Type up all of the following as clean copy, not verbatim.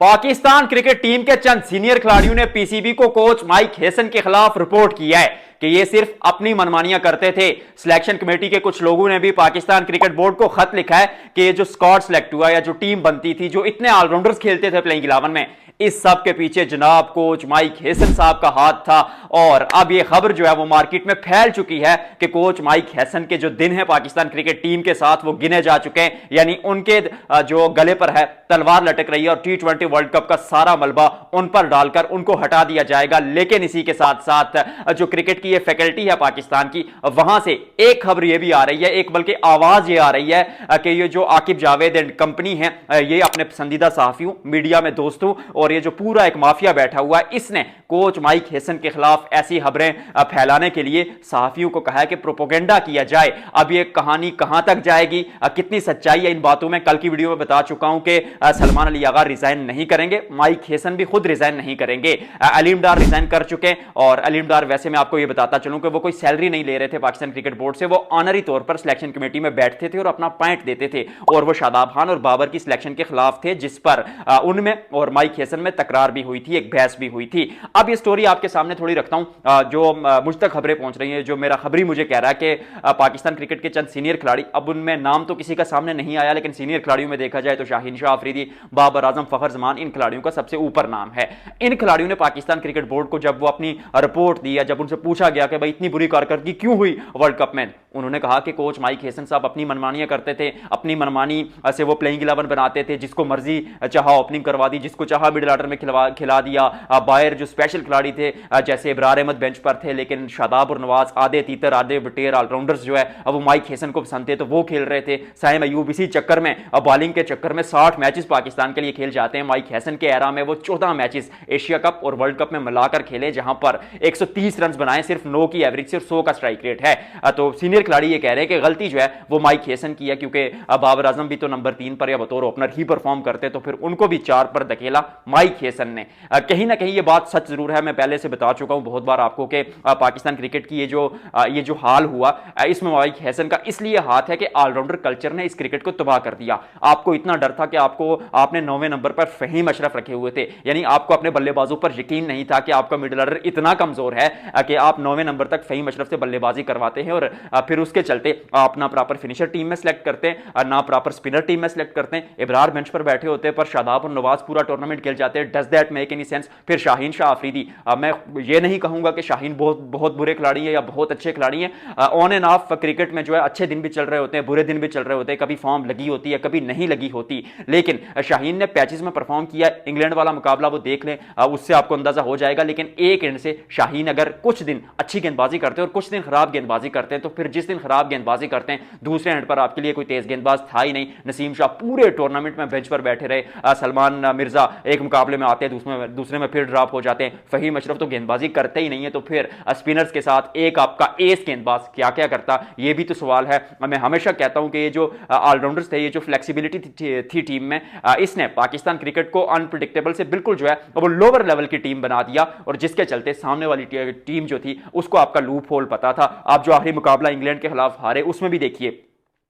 Pakistan cricket team के चंद senior खिलाड़ियों ने पीसीबी को कोच माइक हेसन के खिलाफ रिपोर्ट किया है कि ये सिर्फ अपनी मनमानियां करते थे। सिलेक्शन कमेटी के कुछ लोगों ने भी पाकिस्तान क्रिकेट बोर्ड को खत लिखा है कि ये जो स्क्वाड सिलेक्ट हुआ या जो टीम बनती थी, जो इतने ऑलराउंडर्स खेलते थे प्लेइंग 11 में, इस सब के पीछे जनाब कोच माइक हेसन साहब का हाथ था। और अब ये खबर जो है वो मार्केट में फैल चुकी है कि कोच माइक हेसन के जो दिन है पाकिस्तान क्रिकेट टीम के साथ वो गिने जा चुके हैं, यानी उनके जो गले पर है तलवार लटक रही है और T20 वर्ल्ड कप का सारा मलबा उन पर डालकर उनको हटा दिया जाएगा। लेकिन इसी के साथ साथ जो क्रिकेट की ये फैकल्टी है पाकिस्तान की, वहां से एक खबर ये भी आ रही है, एक बल्कि आवाज ये आ रही है कि ये जो आकिब जावेद एंड कंपनी है, ये अपने पसंदीदा सहाफियों, मीडिया में दोस्तों और ये जो पूरा एक माफिया बैठा हुआ है, इसने कोच माइक हेसन के खिलाफ ऐसी खबरें फैलाने के लिए सहाफियों को कहा है कि प्रोपोगेंडा किया जाए। अब ये कहानी कहां तक जाएगी, कितनी सच्चाई है इन बातों में, कल की वीडियो में बता चुका हूं कि सलमान अली आगा रिजाइन नहीं करेंगे, माइक हेसन भी खुद रिजाइन नहीं करेंगे, अलीम डार रिजाइन कर चुके हैं। और अलीम डार वैसे मैं आपको ये बताता चलूं कि वो कोई सैलरी नहीं ले रहे थे पाकिस्तान क्रिकेट बोर्ड से, वो ऑनरी तौर पर सिलेक्शन कमेटी में बैठते थे और अपना पॉइंट देते थे। और वो शादाब खान और बाबर की सिलेक्शन के खिलाफ थे, जिस पर उनमें और माइक हेसन में तकरार भी हुई थी, एक बहस भी हुई थी। अब ये स्टोरी आपके सामने थोड़ी रखता हूं जो मुझ तक खबरें पहुंच रही हैं, जो मेरा खबरी मुझे कह रहा है कि पाकिस्तान क्रिकेट के चंद सीनियर खिलाड़ी, अब उनमें नाम तो किसी का सामने नहीं आया, लेकिन सीनियर खिलाड़ियों में देखा जाए तो शाहीन शाह अफरीदी, बाबर आजम, फखर जमान, इन खिलाड़ियों का सबसे ऊपर नाम है। इन खिलाड़ियों ने पाकिस्तान क्रिकेट बोर्ड को जब वो अपनी रिपोर्ट दी, जब उनसे पूछा गया कि भाई इतनी बुरी कारकर्दगी क्यों हुई वर्ल्ड कप में, उन्होंने कहा कि कोच माइक हेसन साहब अपनी मनमानियां करते थे, अपनी मनमानी से वो प्लेइंग 11 बनाते थे, जिसको मर्जी चाहा ओपनिंग करवा दी, जिसको चाहा मिडिल ऑर्डर में खिला दिया। बाहर जो स्पेशल खिलाड़ी थे जैसे इब्रार अहमद बेंच पर थे, लेकिन शादाब और नवाज आधे तीतर आधे बटेर ऑलराउंडर्स जो है अब वो माइक हेसन को पसंद थे तो वो खेल रहे थे। साइम अयूब इसी चक्कर में, बॉलिंग के चक्कर में 60 मैचेस पाकिस्तान के लिए खेल जाते हैं। माइक हेसन के एरा में वो 14 मैचेस एशिया कप और वर्ल्ड कप में मिलाकर खेले, जहां पर 130 रन बनाए सिर्फ 9 की एवरेज से, 100 का स्ट्राइक रेट है। तो सीनियर खिलाड़ी ये कह रहे हैं कि गलती जो है वो माइक हेसन की है, क्योंकि बाबर आजम भी तो नंबर 3 पर या बतौर ओपनर ही परफॉर्म करते, तो फिर उनको भी 4 पर धकेला माइक हेसन ने। कहीं ना कहीं ये बात सच जरूर है, मैं पहले से बता चुका हूं बहुत बार आपको कि पाकिस्तान क्रिकेट की ये जो हाल हुआ, इसमें माइक हेसन का इसलिए हाथ है कि ऑलराउंडर कल्चर ने इस क्रिकेट को तबाह कर दिया। आपको इतना डर था कि आपने 9वें नंबर पर फहीम अशरफ रखे हुए थे, यानी आपको अपने बल्लेबाजों पर यकीन नहीं था कि आपका मिडिल ऑर्डर इतना कमजोर है कि आप 9वें नंबर तक फहीम अशरफ से बल्लेबाजी करवाते हैं और फिर उसके चलते आप ना प्रॉपर फिनिशर टीम में सेलेक्ट करते हैं, ना प्रॉपर स्पिनर टीम में सेलेक्ट करते हैं। इब्रार बेंच पर बैठे होते हैं पर शादाब और नवाज पूरा टूर्नामेंट खेल जाते हैं। Does that make any sense? फिर शाहीन शाह अफरीदी, मैं ये नहीं कहूंगा कि शाहीन बहुत बुरे खिलाड़ी है या बहुत अच्छे खिलाड़ी हैं, ऑन एंड ऑफ क्रिकेट में जो है अच्छे दिन भी चल रहे होते हैं, बुरे दिन भी चल रहे होते हैं, कभी फॉर्म लगी होती है, कभी नहीं लगी होती। लेकिन शाहीन ने पैचेस में परफॉर्म किया, इंग्लैंड वाला मुकाबला वो देख लें, उससे आपको अंदाजा हो जाएगा। लेकिन एक एंड से शाहीन अगर कुछ दिन अच्छी गेंदबाजी करते हैं और कुछ दिन खराब गेंदबाजी करते हैं, तो फिर जिस दिन खराब गेंदबाजी करते हैं दूसरे एंड पर आपके लिए कोई तेज गेंदबाज था ही नहीं। नसीम शाह पूरे टूर्नामेंट में बेंच पर बैठे रहे, सलमान मिर्जा एक मुकाबले में आते हैं, दूसरे में फिर ड्रॉप हो जाते हैं, फहीम अशरफ तो गेंदबाजी करते ही नहीं है, तो फिर स्पिनर्स के साथ एक आपका एस गेंदबाज क्या क्या करता, ये भी तो सवाल है। मैं हमेशा कहता हूं कि ये जो ऑलराउंडर्स थे, ये जो फ्लेक्सिबिलिटी थी टीम में, इसने पाकिस्तान क्रिकेट को अनप्रिडिक्टेबल से बिल्कुल जो है वो लोअर लेवल की टीम बना दिया, और जिसके चलते सामने वाली टीम जो थी उसको आपका लूप होल पता था। आप जो आखिरी मुकाबला इंग्लैंड के खिलाफ हारे, उसमें भी देखिए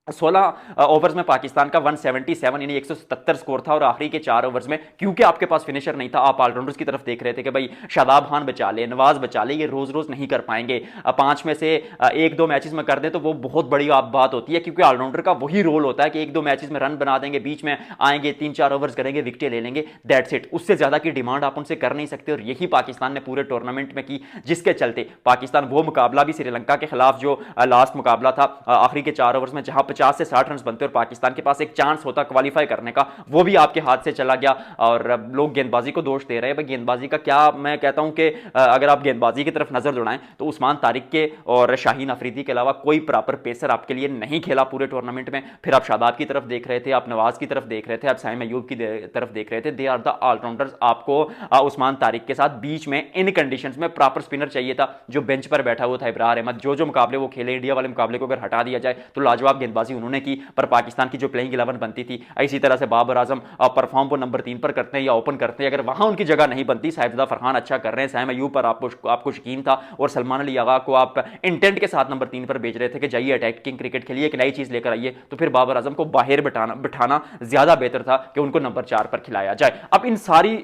16 ओवर्स में पाकिस्तान का 177 यानी 177 स्कोर था, और आखिरी के 4 ओवर्स में क्योंकि आपके पास फिनिशर नहीं था, आप ऑलराउंडर्स की तरफ देख रहे थे कि भाई शादाब खान बचा ले, नवाज बचा ले, ये रोज रोज नहीं कर पाएंगे। 5 में से 1-2 मैचेस में कर दें तो वो बहुत बड़ी बात होती है, क्योंकि ऑलराउंडर का वही रोल होता है कि 1-2 मैचेस में रन बना देंगे, बीच में आएंगे, 3-4 ओवर्स करेंगे, विकेटें ले लेंगे, दैट्स इट। उससे ज्यादा की डिमांड आप उनसे कर नहीं सकते, और यही पाकिस्तान ने पूरे टूर्नामेंट में की, जिसके चलते पाकिस्तान वो मुकाबला भी श्रीलंका के खिलाफ जो लास्ट मुकाबला था आखिरी के 4 ओवर्स में, जहां 50 से 60 रन और पाकिस्तान के पास एक चांस होता क्वालिफाई करने का, वो भी आपके हाथ से चला गया। और लोग गेंदबाजी को दोष दे रहे हैं, भाई गेंदबाजी का क्या, मैं कहता हूं कि अगर आप गेंदबाजी की तरफ नजर दौड़ाएं तो उस्मान तारिक के और शाहीन अफरीदी के अलावा कोई प्रॉपर पेसर आपके लिए नहीं खेला पूरे टूर्नामेंट में। फिर आप शादाब की तरफ देख रहे थे, आप नवाज की तरफ देख रहे थे, आप साइम अयूब की तरफ देख रहे थे, दे आर द ऑलराउंडर्स। आपको उस्मान तारिक के साथ बीच में इन कंडीशंस में प्रॉपर स्पिनर चाहिए था, जो बेंच पर बैठा हुआ था इब्रार अहमद। जो मुकाबले वो खेले, इंडिया वाले मुकाबले को अगर हटा दिया जाए तो लाजवाब गेंदबाजी बल्लेबाजी उन्होंने की, पर पाकिस्तान की जो प्लेइंग 11 बनती थी, इसी तरह से बाबर आजम परफॉर्म वो नंबर 3 पर करते हैं या ओपन करते हैं, अगर वहां उनकी जगह नहीं बनती, साहिबजादा फरहान अच्छा कर रहे हैं, सैम अयूब पर आपको यकीन था और सलमान अली आगा को आप इंटेंट के साथ नंबर 3 पर भेज रहे थे कि जाइए अटैकिंग क्रिकेट खेलिए, एक नई चीज लेकर आइए, तो फिर बाबर आजम को बाहर बिठाना ज्यादा बेहतर था कि उनको नंबर 4 पर खिलाया जाए। अब इन सारी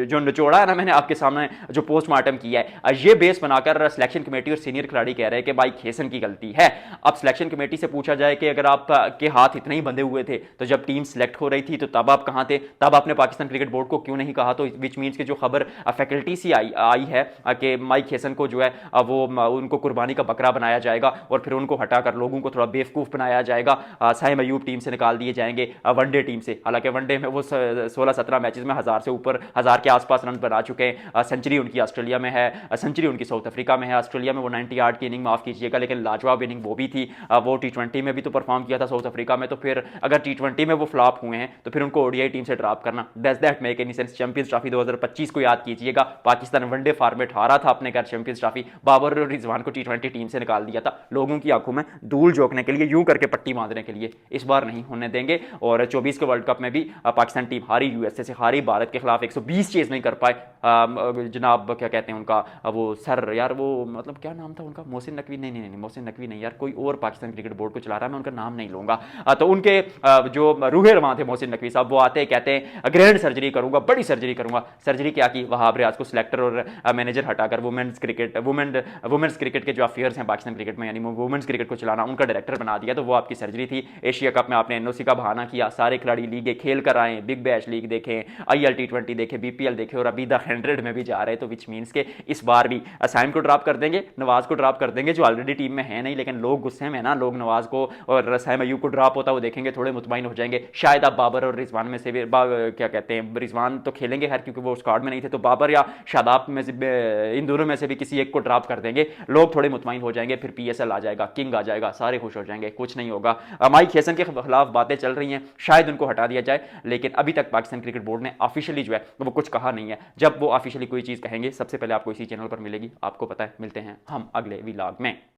जो निचोड़ा है ना, मैंने आपके सामने जो पोस्टमार्टम किया है, ये बेस बनाकर सिलेक्शन कमेटी और सीनियर खिलाड़ी कह रहे हैं कि भाई खेसन की गलती है। अब सिलेक्शन कमेटी से पूछा जाए कि अगर आपके हाथ इतने ही बंधे हुए थे तो जब टीम सिलेक्ट हो रही थी तो तब आप कहां थे, तब आपने पाकिस्तान क्रिकेट बोर्ड को क्यों नहीं कहा? तो विच मीन्स की जो खबर फैकल्टी से आई है कि माइक हेसन को जो है वो उनको कुर्बानी का बकरा बनाया जाएगा और फिर उनको हटाकर लोगों को थोड़ा बेवकूफ बनाया जाएगा, साइम अयूब टीम से निकाल दिए जाएंगे वनडे टीम से। हालांकि वनडे में वो 16-17 मैचेस में 1000 से ऊपर, 1000 के आसपास रन बना चुके हैं, सेंचुरी उनकी ऑस्ट्रेलिया में है, सेंचुरी उनकी साउथ अफ्रीका में है, ऑस्ट्रेलिया में वो 98 की इनिंग माफ कीजिएगा लेकिन लाजवाब इनिंग वो भी थी। वो T20 में भी तो परफॉर्म किया था साउथ अफ्रीका में, तो फिर अगर T20 में वो फ्लॉप हुए हैं तो फिर उनको ओडीआई टीम से ड्रॉप करना, does that make any sense? Champions trophy 2025 को याद कीजिएगा, पाकिस्तान वनडे फॉर्मेट हारा था अपने घर चैंपियंस ट्रॉफी, बाबर और रिजवान को T20 टीम से निकाल दिया था लोगों की आंखों में धूल झोंकने के लिए, यूं करके पट्टी बांधने के लिए। इस बार नहीं होने देंगे। और 24 के वर्ल्ड कप में भी पाकिस्तान टीम हारी, यूएसए से हारी, भारत के खिलाफ 120 चेज नहीं कर पाए। जनाब क्या कहते हैं उनका वो सर, यार वो मतलब क्या नाम था उनका, मोहसिन नकवी, नहीं मोहसिन नकवी नहीं यार, कोई और पाकिस्तान क्रिकेट बोर्ड को चला रहा है, मैं उनका नाम नहीं लूंगा। तो उनके जो रूहे रवां थे मोहसिन नकवी साहब, वो आते कहते हैं ग्रैंड सर्जरी करूंगा, बड़ी सर्जरी करूंगा। सर्जरी क्या की? वहाब रियाज को सिलेक्टर और मैनेजर हटाकर वुमेन्स क्रिकेट के जो अफेयर्स हैं पाकिस्तान क्रिकेट में, यानी वुमेन्स क्रिकेट को चलाना, उनका डायरेक्टर बना दिया। तो वो आपकी सर्जरी थी। एशिया कप में आपने एनओसी का बहाना किया, सारे खिलाड़ी लीगें खेल कर आए, बिग बैश लीग देखें, IL T20 देखे, BPL देखे और अभी द 100 में भी जा रहे। तो विच मीन्स के इस बार भी साइम को ड्रॉप कर देंगे, नवाज को ड्रॉप कर देंगे जो ऑलरेडी टीम में है नहीं, लेकिन लोग गुस्से में ना, लोग नवाज को और साइम अयूब को ड्रॉप होता वो देखेंगे, थोड़े मुतमईन हो जाएंगे। शायद आप बाबर और रिजवान में से भी क्या कहते हैं, रिजवान तो खेलेंगे खैर क्योंकि वो स्क्वाड में नहीं थे, तो बाबर या शादाब में से, इन दोनों में से भी किसी एक को ड्रॉप कर देंगे, लोग थोड़े मुतमईन हो जाएंगे, फिर PSL आ जाएगा, किंग आ जाएगा, सारे खुश हो जाएंगे, कुछ नहीं होगा। माइक हेसन के खिलाफ बातें चल रही हैं, शायद उनको हटा दिया जाए, लेकिन अभी तक पाकिस्तान क्रिकेट बोर्ड ने ऑफिशियली जो है वो कुछ कहा नहीं है। जब वो ऑफिशियली कोई चीज कहेंगे सबसे पहले आपको इसी चैनल पर मिलेगी। आपको पता है, मिलते हैं हम अगले व्लॉग में।